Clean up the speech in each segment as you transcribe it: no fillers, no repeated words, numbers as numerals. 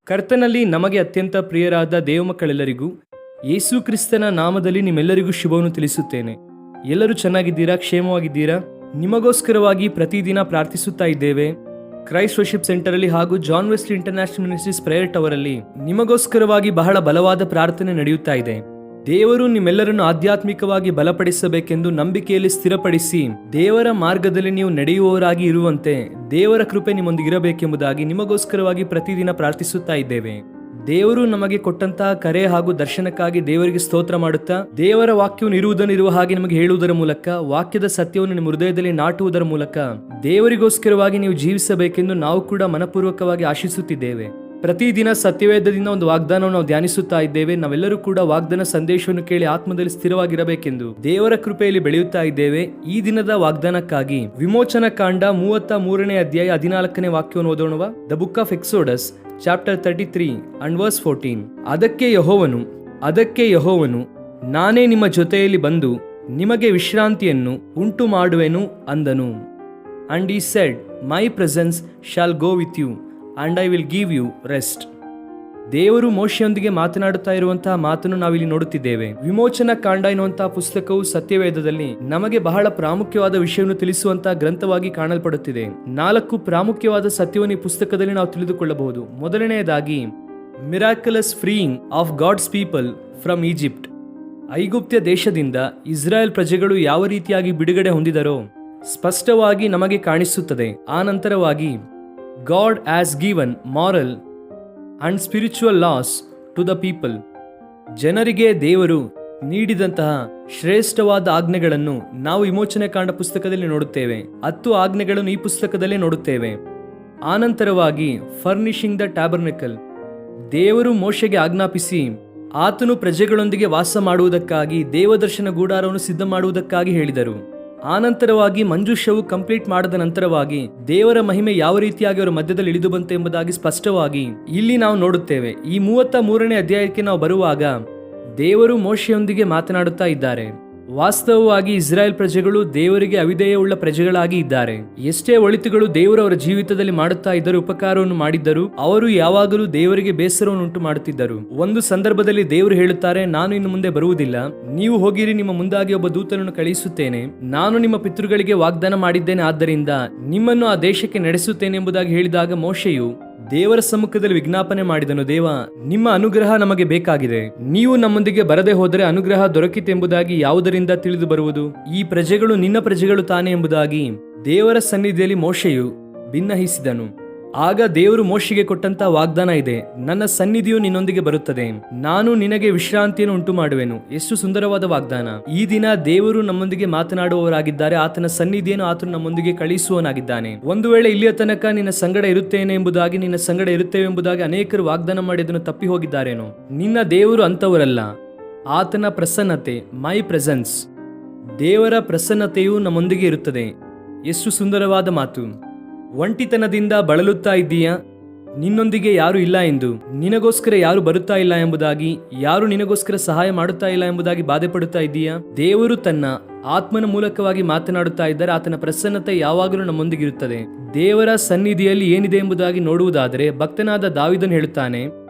ಕರ್ತನಲ್ಲಿ ನಮಗೆ ಅತ್ಯಂತ ಪ್ರಿಯರಾದ ದೇವಮಕ್ಕಳೆಲ್ಲರಿಗೂ ಯೇಸು ಕ್ರಿಸ್ತನ ನಾಮದಲ್ಲಿ ನಿಮ್ಮೆಲ್ಲರಿಗೂ ಶುಭವನ್ನು ತಿಳಿಸುತ್ತೇನೆ. ಎಲ್ಲರೂ ಚೆನ್ನಾಗಿದ್ದೀರಾ? ಕ್ಷೇಮವಾಗಿದ್ದೀರಾ? ನಿಮಗೋಸ್ಕರವಾಗಿ ಪ್ರತಿದಿನ ಪ್ರಾರ್ಥಿಸುತ್ತಾ ಇದ್ದೇವೆ. ಕ್ರೈಸ್ಟ್ ವರ್ಶಿಪ್ ಸೆಂಟರಲ್ಲಿ ಹಾಗೂ John Wesley international ministries prayer tower ಅಲ್ಲಿ ನಿಮಗೋಸ್ಕರವಾಗಿ ಬಹಳ ಬಲವಾದ ಪ್ರಾರ್ಥನೆ ನಡೆಯುತ್ತಾ ಇದೆ. ದೇವರು ನಿಮ್ಮೆಲ್ಲರನ್ನು ಆಧ್ಯಾತ್ಮಿಕವಾಗಿ ಬಲಪಡಿಸಬೇಕೆಂದು ನಂಬಿಕೆಯಲ್ಲಿ ಸ್ಥಿರಪಡಿಸಿ ದೇವರ ಮಾರ್ಗದಲ್ಲಿ ನೀವು ನಡೆಯುವವರಾಗಿ ಇರುವಂತೆ ದೇವರ ಕೃಪೆ ನಿಮ್ಮೊಂದಿಗಿರಬೇಕೆಂಬುದಾಗಿ ನಿಮಗೋಸ್ಕರವಾಗಿ ಪ್ರತಿದಿನ ಪ್ರಾರ್ಥಿಸುತ್ತಾ ಇದ್ದೇವೆ. ದೇವರು ನಮಗೆ ಕೊಟ್ಟಂತಹ ಕರೆ ಹಾಗೂ ದರ್ಶನಕ್ಕಾಗಿ ದೇವರಿಗೆ ಸ್ತೋತ್ರ ಮಾಡುತ್ತಾ, ದೇವರ ವಾಕ್ಯವನ್ನು ಇರುವ ಹಾಗೆ ನಮಗೆ ಹೇಳುವುದರ ಮೂಲಕ, ವಾಕ್ಯದ ಸತ್ಯವನ್ನು ನಿಮ್ಮ ಹೃದಯದಲ್ಲಿ ನಾಟುವುದರ ಮೂಲಕ ದೇವರಿಗೋಸ್ಕರವಾಗಿ ನೀವು ಜೀವಿಸಬೇಕೆಂದು ನಾವು ಕೂಡ ಮನಪೂರ್ವಕವಾಗಿ ಆಶಿಸುತ್ತಿದ್ದೇವೆ. ಪ್ರತಿದಿನ ಸತ್ಯವೇದದಿಂದ ಒಂದು ವಾಗ್ದಾನವನ್ನು ನಾವು ಧ್ಯಾನಿಸುತ್ತಾ ಇದ್ದೇವೆ. ನಾವೆಲ್ಲರೂ ಕೂಡ ವಾಗ್ದಾನ ಸಂದೇಶವನ್ನು ಕೇಳಿ ಆತ್ಮದಲ್ಲಿ ಸ್ಥಿರವಾಗಿರಬೇಕೆಂದು ದೇವರ ಕೃಪೆಯಲ್ಲಿ ಬೆಳೆಯುತ್ತಾ ಇದ್ದೇವೆ. ಈ ದಿನದ ವಾಗ್ದಾನಕ್ಕಾಗಿ ವಿಮೋಚನಾ ಕಾಂಡ 33ನೇ ಅಧ್ಯಾಯ 14ನೇ ವಾಕ್ಯವನ್ನು ಓದೋಣವಾ? The book of Exodus chapter 33 and verse 14. ಅದಕ್ಕೆ ಯೆಹೋವನು ನಾನೇ ನಿಮ್ಮ ಜೊತೆಯಲ್ಲಿ ಬಂದು ನಿಮಗೆ ವಿಶ್ರಾಂತಿಯನ್ನು ಉಂಟು ಮಾಡುವೆನು ಅಂದನು. And he said, my presence shall go with you and I will give you rest. ದೇವರು ಮೋಶೆಯೊಂದಿಗೆ ಮಾತನಾಡುತ್ತಾ ಇರುವಂತಹ ಮಾತನ್ನು ನಾವಿಲ್ಲಿ ನೋಡುತ್ತಿದ್ದೇವೆ. ವಿಮೋಚನಾ ಕಾಂಡ ಎನ್ನುವಂತಹ ಪುಸ್ತಕವು ಸತ್ಯವೇದದಲ್ಲಿ ನಮಗೆ ಬಹಳ ಪ್ರಾಮುಖ್ಯವಾದ ವಿಷಯವನ್ನು ತಿಳಿಸುವಂತಹ ಗ್ರಂಥವಾಗಿ ಕಾಣಲ್ಪಡುತ್ತಿದೆ. 4 ಪ್ರಾಮುಖ್ಯವಾದ ಸತ್ಯವನ್ನು ಈ ಪುಸ್ತಕದಲ್ಲಿ ನಾವು ತಿಳಿದುಕೊಳ್ಳಬಹುದು. ಮೊದಲನೆಯದಾಗಿ, miraculous freeing of God's people from Egypt. ಐಗುಪ್ತ್ಯ ದೇಶದಿಂದ ಇಸ್ರಾಯೇಲ್ ಪ್ರಜೆಗಳು ಯಾವ ರೀತಿಯಾಗಿ ಬಿಡುಗಡೆ ಹೊಂದಿದರೋ ಸ್ಪಷ್ಟವಾಗಿ ನಮಗೆ ಕಾಣಿಸುತ್ತದೆ. ಆ ನಂತರವಾಗಿ, God has given moral and spiritual laws to the people. ಜನರಿಗೆ ದೇವರು ನೀಡಿದಂತಹ ಶ್ರೇಷ್ಠವಾದ ಆಜ್ಞೆಗಳನ್ನು ನಾವು ವಿಮೋಚನೆ ಕಾಂಡ ಪುಸ್ತಕದಲ್ಲಿ ನೋಡುತ್ತೇವೆ. 10 ಆಜ್ಞೆಗಳನ್ನು ಈ ಪುಸ್ತಕದಲ್ಲೇ ನೋಡುತ್ತೇವೆ. ಆನಂತರವಾಗಿ, ಫರ್ನಿಶಿಂಗ್ ದ ಟ್ಯಾಬರ್ನೆಕಲ್. ದೇವರು ಮೋಶೆಗೆ ಆಜ್ಞಾಪಿಸಿ ಆತನು ಪ್ರಜೆಗಳೊಂದಿಗೆ ವಾಸ ಮಾಡುವುದಕ್ಕಾಗಿ ದೇವದರ್ಶನ ಗೂಡಾರವನ್ನು ಸಿದ್ಧ ಮಾಡುವುದಕ್ಕಾಗಿ ಹೇಳಿದರು. ಆನಂತರವಾಗಿ, ಮಂಜೂಷವು ಕಂಪ್ಲೀಟ್ ಮಾಡದ ನಂತರವಾಗಿ ದೇವರ ಮಹಿಮೆ ಯಾವ ರೀತಿಯಾಗಿ ಅವರ ಮಧ್ಯದಲ್ಲಿ ಇಳಿದು ಬಂತು ಎಂಬುದಾಗಿ ಸ್ಪಷ್ಟವಾಗಿ ಇಲ್ಲಿ ನಾವು ನೋಡುತ್ತೇವೆ. ಈ 33ನೇ ಅಧ್ಯಾಯಕ್ಕೆ ನಾವು ಬರುವಾಗ ದೇವರು ಮೋಶೆಯೊಂದಿಗೆ ಮಾತನಾಡುತ್ತಾ ಇದ್ದಾರೆ. ವಾಸ್ತವವಾಗಿ ಇಸ್ರಾಯೇಲ್ ಪ್ರಜೆಗಳು ದೇವರಿಗೆ ಅವಿಧೇಯವುಳ್ಳ ಪ್ರಜೆಗಳಾಗಿ ಇದ್ದಾರೆ. ಎಷ್ಟೇ ಒಳಿತುಗಳು ದೇವರು ಅವರ ಜೀವಿತದಲ್ಲಿ ಮಾಡುತ್ತಾ ಇದ್ದರು, ಉಪಕಾರವನ್ನು ಮಾಡಿದ್ದರು, ಅವರು ಯಾವಾಗಲೂ ದೇವರಿಗೆ ಬೇಸರವನ್ನು ಉಂಟು ಮಾಡುತ್ತಿದ್ದರು. ಒಂದು ಸಂದರ್ಭದಲ್ಲಿ ದೇವರು ಹೇಳುತ್ತಾರೆ, ನಾನು ಇನ್ನು ಮುಂದೆ ಬರುವುದಿಲ್ಲ, ನೀವು ಹೋಗಿರಿ, ನಿಮ್ಮ ಮುಂದಾಗಿ ಒಬ್ಬ ದೂತನನ್ನು ಕಳುಹಿಸುತ್ತೇನೆ, ನಾನು ನಿಮ್ಮ ಪಿತೃಗಳಿಗೆ ವಾಗ್ದಾನ ಮಾಡಿದ್ದೇನೆ, ಆದ್ದರಿಂದ ನಿಮ್ಮನ್ನು ಆ ದೇಶಕ್ಕೆ ನಡೆಸುತ್ತೇನೆ ಎಂಬುದಾಗಿ ಹೇಳಿದಾಗ ಮೋಶೆಯು ದೇವರ ಸಮ್ಮುಖದಲ್ಲಿ ವಿಜ್ಞಾಪನೆ ಮಾಡಿದನು, ದೇವ, ನಿಮ್ಮ ಅನುಗ್ರಹ ನಮಗೆ ಬೇಕಾಗಿದೆ. ನೀವು ನಮ್ಮೊಂದಿಗೆ ಬರದೆ ಹೋದರೆ ಅನುಗ್ರಹ ದೊರಕಿತೆಂಬುದಾಗಿ ಯಾವುದರಿಂದ ತಿಳಿದು ಬರುವುದು? ಈ ಪ್ರಜೆಗಳು ನಿನ್ನ ಪ್ರಜೆಗಳು ತಾನೆ ಎಂಬುದಾಗಿ ದೇವರ ಸನ್ನಿಧಿಯಲ್ಲಿ ಮೋಶೆಯು ಭಿನ್ನಹಿಸಿದನು. ಆಗ ದೇವರು ಮೋಶೆಗೆ ಕೊಟ್ಟಂತ ವಾಗ್ದಾನ ಇದೆ, ನನ್ನ ಸನ್ನಿಧಿಯು ನಿನ್ನೊಂದಿಗೆ ಬರುತ್ತದೆ, ನಾನು ನಿನಗೆ ವಿಶ್ರಾಂತಿಯನ್ನು ಉಂಟು ಮಾಡುವೆನು. ಎಷ್ಟು ಸುಂದರವಾದ ವಾಗ್ದಾನ! ಈ ದಿನ ದೇವರು ನಮ್ಮೊಂದಿಗೆ ಮಾತನಾಡುವವರಾಗಿದ್ದಾರೆ. ಆತನ ಸನ್ನಿಧಿಯನ್ನು ಆತನು ನಮ್ಮೊಂದಿಗೆ ಕಳುಹಿಸುವನಾಗಿದ್ದಾನೆ. ಒಂದು ವೇಳೆ ಇಲ್ಲಿಯ ತನಕ ನಿನ್ನ ಸಂಗಡ ಇರುತ್ತೇನೆ ಎಂಬುದಾಗಿ, ನಿನ್ನ ಸಂಗಡ ಇರುತ್ತೇವೆ ಎಂಬುದಾಗಿ ಅನೇಕರು ವಾಗ್ದಾನ ಮಾಡಿ ಅದನ್ನು ತಪ್ಪಿ ಹೋಗಿದ್ದಾರೇನೋ? ನಿನ್ನ ದೇವರು ಅಂತವರಲ್ಲ. ಆತನ ಪ್ರಸನ್ನತೆ, ಮೈ ಪ್ರೆಸೆನ್ಸ್, ದೇವರ ಪ್ರಸನ್ನತೆಯು ನಮ್ಮೊಂದಿಗೆ ಇರುತ್ತದೆ. ಎಷ್ಟು ಸುಂದರವಾದ ಮಾತು! ಒಂಟಿತನದಿಂದ ಬಳಲುತ್ತಾ ಇದ್ದೀಯಾ? ನಿನ್ನೊಂದಿಗೆ ಯಾರು ಇಲ್ಲ ಎಂದು, ನಿನಗೋಸ್ಕರ ಯಾರು ಬರುತ್ತಾ ಇಲ್ಲ ಎಂಬುದಾಗಿ, ಯಾರು ನಿನಗೋಸ್ಕರ ಸಹಾಯ ಮಾಡುತ್ತಾ ಇಲ್ಲ ಎಂಬುದಾಗಿ ಬಾಧೆ ಪಡುತ್ತಾ ಇದ್ದೀಯಾ? ದೇವರು ತನ್ನ ಆತ್ಮನ ಮೂಲಕವಾಗಿ ಮಾತನಾಡುತ್ತಾ ಇದ್ದಾರೆ. ಆತನ ಪ್ರಸನ್ನತೆ ಯಾವಾಗಲೂ ನಮ್ಮೊಂದಿಗಿರುತ್ತದೆ. ದೇವರ ಸನ್ನಿಧಿಯಲ್ಲಿ ಏನಿದೆ ಎಂಬುದಾಗಿ ನೋಡುವುದಾದರೆ, ಭಕ್ತನಾದ ದಾವೀದನು ಹೇಳುತ್ತಾನೆ,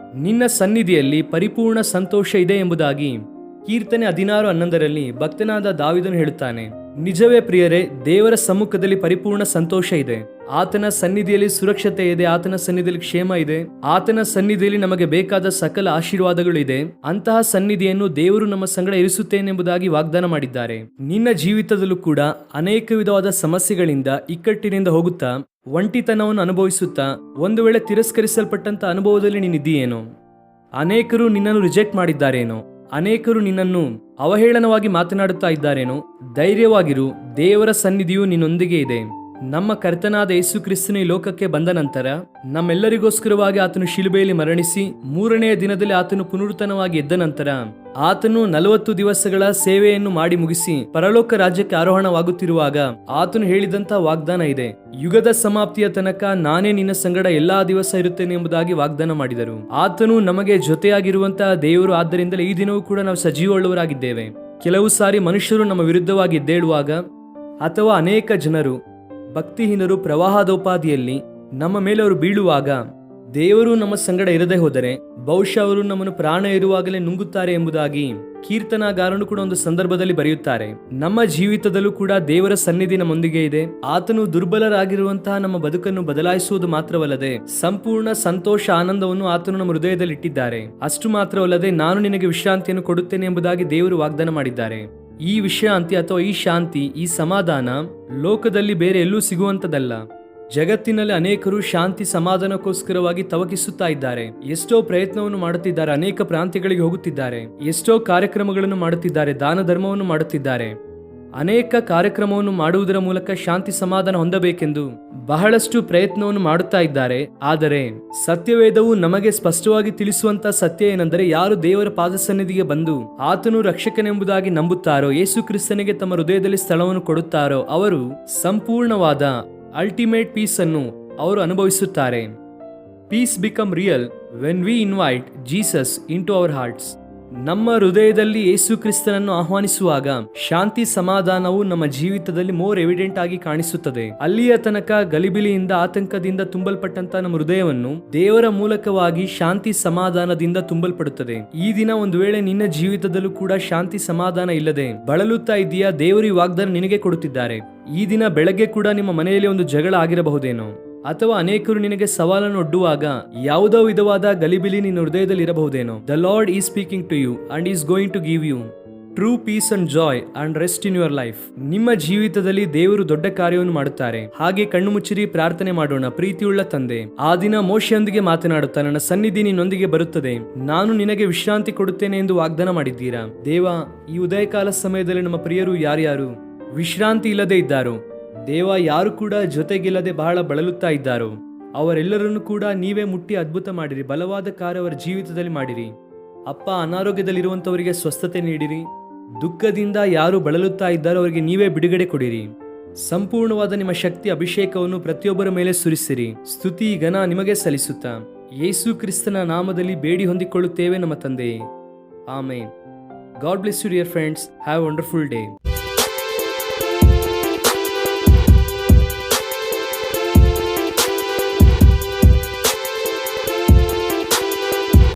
ನಿನ್ನ ಸನ್ನಿಧಿಯಲ್ಲಿ ಪರಿಪೂರ್ಣ ಸಂತೋಷ ಇದೆ ಎಂಬುದಾಗಿ. ಕೀರ್ತನೆ 16:11 ಭಕ್ತನಾದ ದಾವೀದನು ಹೇಳುತ್ತಾನೆ. ನಿಜವೇ ಪ್ರಿಯರೇ, ದೇವರ ಸಮ್ಮುಖದಲ್ಲಿ ಪರಿಪೂರ್ಣ ಸಂತೋಷ ಇದೆ. ಆತನ ಸನ್ನಿಧಿಯಲ್ಲಿ ಸುರಕ್ಷತೆ ಇದೆ, ಆತನ ಸನ್ನಿಧಿಯಲ್ಲಿ ಕ್ಷೇಮ ಇದೆ, ಆತನ ಸನ್ನಿಧಿಯಲ್ಲಿ ನಮಗೆ ಬೇಕಾದ ಸಕಲ ಆಶೀರ್ವಾದಗಳು ಇದೆ. ಅಂತಹ ಸನ್ನಿಧಿಯನ್ನು ದೇವರು ನಮ್ಮ ಸಂಗಡ ಇರಿಸುತ್ತೇನೆಂಬುದಾಗಿ ವಾಗ್ದಾನ ಮಾಡಿದ್ದಾರೆ. ನಿನ್ನ ಜೀವಿತದಲ್ಲೂ ಕೂಡ ಅನೇಕ ವಿಧವಾದ ಸಮಸ್ಯೆಗಳಿಂದ, ಇಕ್ಕಟ್ಟಿನಿಂದ ಹೋಗುತ್ತಾ, ಒಂಟಿತನವನ್ನು ಅನುಭವಿಸುತ್ತಾ, ಒಂದು ವೇಳೆ ತಿರಸ್ಕರಿಸಲ್ಪಟ್ಟಂತ ಅನುಭವದಲ್ಲಿ ನೀನಿದ್ದೀಯೇನೋ? ಅನೇಕರು ನಿನ್ನನ್ನು ರಿಜೆಕ್ಟ್ ಮಾಡಿದ್ದಾರೇನೋ? ಅನೇಕರು ನಿನ್ನನ್ನು ಅವಹೇಳನವಾಗಿ ಮಾತನಾಡುತ್ತಾ ಇದ್ದಾರೇನೋ? ಧೈರ್ಯವಾಗಿರು, ದೇವರ ಸನ್ನಿಧಿಯು ನಿನ್ನೊಂದಿಗೆ ಇದೆ. ನಮ್ಮ ಕರ್ತನಾದ ಯೇಸು ಕ್ರಿಸ್ತನು ಈ ಲೋಕಕ್ಕೆ ಬಂದ ನಂತರ ನಮ್ಮೆಲ್ಲರಿಗೋಸ್ಕರವಾಗಿ ಆತನು ಶಿಲುಬೆಯಲ್ಲಿ ಮರಣಿಸಿ 3ನೆಯ ದಿನದಲ್ಲಿ ಆತನು ಪುನರುತ್ಥಾನವಾಗಿ ಎದ್ದ ನಂತರ ಆತನು 40 ದಿವಸಗಳ ಸೇವೆಯನ್ನು ಮಾಡಿ ಮುಗಿಸಿ ಪರಲೋಕ ರಾಜ್ಯಕ್ಕೆ ಆರೋಹಣವಾಗುತ್ತಿರುವಾಗ ಆತನು ಹೇಳಿದಂತ ವಾಗ್ದಾನ ಇದೆ. ಯುಗದ ಸಮಾಪ್ತಿಯ ತನಕ ನಾನೇ ನಿನ್ನ ಸಂಗಡ ಎಲ್ಲಾ ದಿವಸ ಇರುತ್ತೇನೆ ಎಂಬುದಾಗಿ ವಾಗ್ದಾನ ಮಾಡಿದರು. ಆತನು ನಮಗೆ ಜೊತೆಯಾಗಿರುವಂತಹ ದೇವರು. ಆದ್ದರಿಂದಲೇ ಈ ದಿನವೂ ಕೂಡ ನಾವು ಸಜೀವವುಳ್ಳವರಾಗಿದ್ದೇವೆ. ಕೆಲವು ಸಾರಿ ಮನುಷ್ಯರು ನಮ್ಮ ವಿರುದ್ಧವಾಗಿ ಎದ್ದೇಳುವಾಗ ಅಥವಾ ಅನೇಕ ಜನರು ಭಕ್ತಿಹೀನರು ಪ್ರವಾಹದೋಪಾದಿಯಲ್ಲಿ ನಮ್ಮ ಮೇಲೆ ಅವರು ಬೀಳುವಾಗ ದೇವರು ನಮ್ಮ ಸಂಗಡ ಇರದೆ ಹೋದರೆ ಬಹುಶಃ ಅವರು ನಮ್ಮನ್ನು ಪ್ರಾಣ ಇರುವಾಗಲೇ ನುಂಗುತ್ತಾರೆ ಎಂಬುದಾಗಿ ಕೀರ್ತನಾಗಾರನು ಕೂಡ ಒಂದು ಸಂದರ್ಭದಲ್ಲಿ ಬರೆಯುತ್ತಾರೆ. ನಮ್ಮ ಜೀವಿತದಲ್ಲೂ ಕೂಡ ದೇವರ ಸನ್ನಿಧಿ ನಮ್ಮೊಂದಿಗೆ ಇದೆ. ಆತನು ದುರ್ಬಲರಾಗಿರುವಂತಹ ನಮ್ಮ ಬದುಕನ್ನು ಬದಲಾಯಿಸುವುದು ಮಾತ್ರವಲ್ಲದೆ ಸಂಪೂರ್ಣ ಸಂತೋಷ ಆನಂದವನ್ನು ಆತನು ನಮ್ಮ ಹೃದಯದಲ್ಲಿ ಇಟ್ಟಿದ್ದಾರೆ. ಅಷ್ಟು ಮಾತ್ರವಲ್ಲದೆ ನಾನು ನಿನಗೆ ವಿಶ್ರಾಂತಿಯನ್ನು ಕೊಡುತ್ತೇನೆ ಎಂಬುದಾಗಿ ದೇವರು ವಾಗ್ದಾನ ಮಾಡಿದ್ದಾರೆ. ಈ ವಿಶ್ರಾಂತಿ ಅಥವಾ ಈ ಶಾಂತಿ, ಈ ಸಮಾಧಾನ ಲೋಕದಲ್ಲಿ ಬೇರೆ ಎಲ್ಲೂ ಸಿಗುವಂತದಲ್ಲ. ಜಗತ್ತಿನಲ್ಲಿ ಅನೇಕರು ಶಾಂತಿ ಸಮಾಧಾನಕ್ಕೋಸ್ಕರವಾಗಿ ತವಕಿಸುತ್ತಾ ಇದ್ದಾರೆ. ಎಷ್ಟೋ ಪ್ರಯತ್ನವನ್ನು ಮಾಡುತ್ತಿದ್ದಾರೆ, ಅನೇಕ ಪ್ರಾಂತ್ಯಗಳಿಗೆ ಹೋಗುತ್ತಿದ್ದಾರೆ, ಎಷ್ಟೋ ಕಾರ್ಯಕ್ರಮಗಳನ್ನು ಮಾಡುತ್ತಿದ್ದಾರೆ, ದಾನ ಧರ್ಮವನ್ನು ಮಾಡುತ್ತಿದ್ದಾರೆ. ಅನೇಕ ಕಾರ್ಯಕ್ರಮವನ್ನು ಮಾಡುವುದರ ಮೂಲಕ ಶಾಂತಿ ಸಮಾಧಾನ ಹೊಂದಬೇಕೆಂದು ಬಹಳಷ್ಟು ಪ್ರಯತ್ನವನ್ನು ಮಾಡುತ್ತಾ ಇದ್ದಾರೆ. ಆದರೆ ಸತ್ಯವೇದವು ನಮಗೆ ಸ್ಪಷ್ಟವಾಗಿ ತಿಳಿಸುವಂತ ಸತ್ಯ ಏನೆಂದರೆ, ಯಾರು ದೇವರ ಪಾದ ಸನ್ನಿಧಿಗೆ ಬಂದು ಆತನು ರಕ್ಷಕನೆಂಬುದಾಗಿ ನಂಬುತ್ತಾರೋ, ಯೇಸು ಕ್ರಿಸ್ತನಿಗೆ ತಮ್ಮ ಹೃದಯದಲ್ಲಿ ಸ್ಥಳವನ್ನು ಕೊಡುತ್ತಾರೋ ಅವರು ಸಂಪೂರ್ಣವಾದ ಅಲ್ಟಿಮೇಟ್ ಪೀಸ್ ಅನ್ನು ಅವರು ಅನುಭವಿಸುತ್ತಾರೆ. Peace become real when we invite Jesus into our hearts. ನಮ್ಮ ಹೃದಯದಲ್ಲಿ ಯೇಸು ಕ್ರಿಸ್ತನನ್ನು ಆಹ್ವಾನಿಸುವಾಗ ಶಾಂತಿ ಸಮಾಧಾನವು ನಮ್ಮ ಜೀವಿತದಲ್ಲಿ ಮೋರ್ ಎವಿಡೆಂಟ್ ಆಗಿ ಕಾಣಿಸುತ್ತದೆ. ಅಲ್ಲಿಯ ತನಕ ಗಲಿಬಿಲಿಯಿಂದ ಆತಂಕದಿಂದ ತುಂಬಲ್ಪಟ್ಟಂತ ನಮ್ಮ ಹೃದಯವನ್ನು ದೇವರ ಮೂಲಕವಾಗಿ ಶಾಂತಿ ಸಮಾಧಾನದಿಂದ ತುಂಬಲ್ಪಡುತ್ತದೆ. ಈ ದಿನ ಒಂದು ವೇಳೆ ನಿನ್ನ ಜೀವಿತದಲ್ಲೂ ಕೂಡ ಶಾಂತಿ ಸಮಾಧಾನ ಇಲ್ಲದೆ ಬಳಲುತ್ತಾ ಇದೆಯಾ, ದೇವರು ಈ ವಾಗ್ದಾನ ನಿನಗೆ ಕೊಡುತ್ತಿದ್ದಾರೆ. ಈ ದಿನ ಬೆಳಗ್ಗೆ ಕೂಡ ನಿಮ್ಮ ಮನೆಯಲ್ಲಿ ಒಂದು ಜಗಳ ಆಗಿರಬಹುದೇನೋ, ಅಥವಾ ಅನೇಕರು ನಿನಗೆ ಸವಾಲನ್ನು ಒಡ್ಡುವಾಗ ಯಾವುದೋ ವಿಧವಾದ ಗಲಿಬಿಲಿ ನಿನ್ನ ಹೃದಯದಲ್ಲಿ ಇರಬಹುದೇನೋ. The Lord is speaking to you and is going to give you true peace and joy and rest in your life. ನಿಮ್ಮ ಜೀವಿತದಲ್ಲಿ ದೇವರು ದೊಡ್ಡ ಕಾರ್ಯವನ್ನು ಮಾಡುತ್ತಾರೆ. ಹಾಗೆ ಕಣ್ಣು ಮುಚ್ಚಿರಿ ಪ್ರಾರ್ಥನೆ ಮಾಡೋಣ. ಪ್ರೀತಿಯುಳ್ಳ ತಂದೆ, ಆ ದಿನ ಮೋಶೆಯೊಂದಿಗೆ ಮಾತನಾಡುತ್ತಾ ನನ್ನ ಸನ್ನಿಧಿ ನಿನ್ನೊಂದಿಗೆ ಬರುತ್ತದೆ, ನಾನು ನಿನಗೆ ವಿಶ್ರಾಂತಿ ಕೊಡುತ್ತೇನೆ ಎಂದು ವಾಗ್ದಾನ ಮಾಡಿದ್ದೀರಾ. ದೇವ, ಈ ಉದಯಕಾಲ ಸಮಯದಲ್ಲಿ ನಮ್ಮ ಪ್ರಿಯರು ಯಾರ್ಯಾರು ವಿಶ್ರಾಂತಿ ಇಲ್ಲದೆ ಇದ್ದಾರೋ, ದೇವ, ಯಾರು ಕೂಡ ಜೊತೆಗಿಲ್ಲದೆ ಬಹಳ ಬಳಲುತ್ತಾ ಇದ್ದಾರೋ ಅವರೆಲ್ಲರನ್ನು ಕೂಡ ನೀವೇ ಮುಟ್ಟಿ ಅದ್ಭುತ ಮಾಡಿರಿ. ಬಲವಾದ ಕಾರ್ಯ ಅವರ ಜೀವಿತದಲ್ಲಿ ಮಾಡಿರಿ ಅಪ್ಪ. ಅನಾರೋಗ್ಯದಲ್ಲಿರುವಂತವರಿಗೆ ಸ್ವಸ್ಥತೆ ನೀಡಿರಿ. ದುಃಖದಿಂದ ಯಾರು ಬಳಲುತ್ತಾ ಇದ್ದಾರೋ ಅವರಿಗೆ ನೀವೇ ಬಿಡುಗಡೆ ಕೊಡಿರಿ. ಸಂಪೂರ್ಣವಾದ ನಿಮ್ಮ ಶಕ್ತಿ ಅಭಿಷೇಕವನ್ನು ಪ್ರತಿಯೊಬ್ಬರ ಮೇಲೆ ಸುರಿಸಿರಿ. ಸ್ತುತಿ ಘನ ನಿಮಗೆ ಸಲ್ಲಿಸುತ್ತಾ ಯೇಸು ಕ್ರಿಸ್ತನ ನಾಮದಲ್ಲಿ ಬೇಡಿ ಹೊಂದಿಕೊಳ್ಳುತ್ತೇವೆ ನಮ್ಮ ತಂದೆಯೇ. ಆಮೇನ್. God bless you dear friends. Have wonderful day.